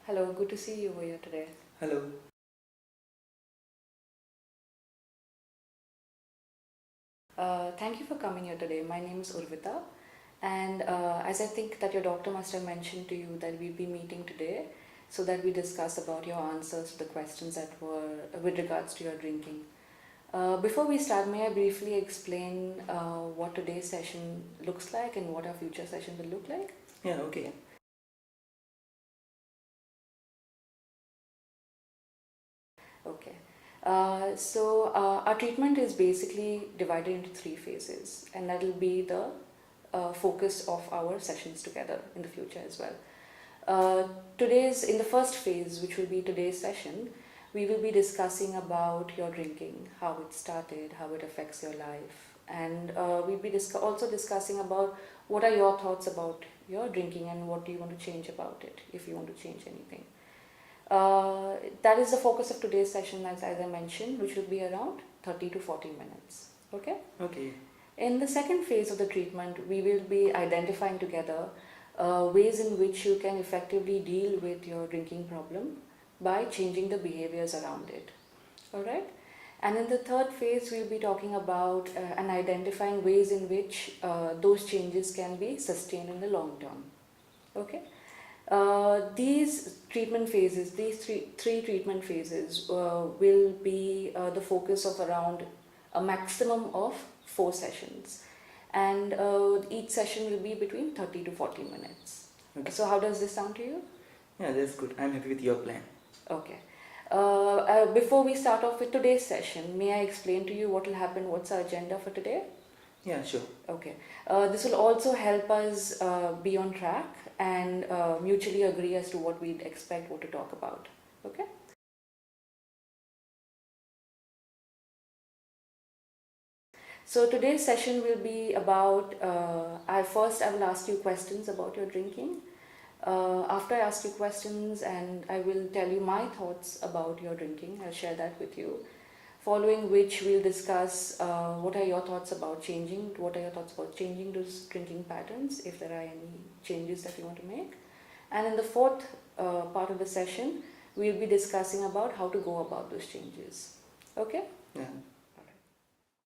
Hello, good to see you over here today. Hello. Thank you for coming here today. My name is Urvita, and as I think that your doctor must have mentioned to you that we'll be meeting today so that we discuss about your answers to the questions that were with regards to your drinking. Before we start, may I briefly explain what today's session looks like and what our future session will look like? Yeah, okay. Okay. Our treatment is basically divided into 3 phases, and that will be the focus of our sessions together in the future as well. In the first phase, which will be today's session, we will be discussing about your drinking, how it started, how it affects your life, and we'll be also discussing about what are your thoughts about your drinking and what do you want to change about it, if you want to change anything. That is the focus of today's session, as I mentioned, which will be around 30 to 40 minutes. Okay? Okay. In the second phase of the treatment, we will be identifying together ways in which you can effectively deal with your drinking problem by changing the behaviors around it. Alright? And in the third phase, we'll be talking about and identifying ways in which those changes can be sustained in the long term. Okay? These treatment phases, these three treatment phases will be the focus of around a maximum of 4 sessions, and each session will be between 30 to 40 minutes. Okay. So how does this sound to you? Yeah, that's good. I'm happy with your plan. Okay. Before we start off with today's session, may I explain to you what will happen, what's our agenda for today? Yeah, sure. Okay. This will also help us be on track and mutually agree as to what we'd expect, what to talk about. Okay? So today's session will be about, I will ask you questions about your drinking. After I ask you questions, and I will tell you my thoughts about your drinking, I'll share that with you. Following which we'll discuss what are your thoughts about changing those drinking patterns, if there are any changes that you want to make. And in the fourth part of the session, we'll be discussing about how to go about those changes. Okay? Yeah.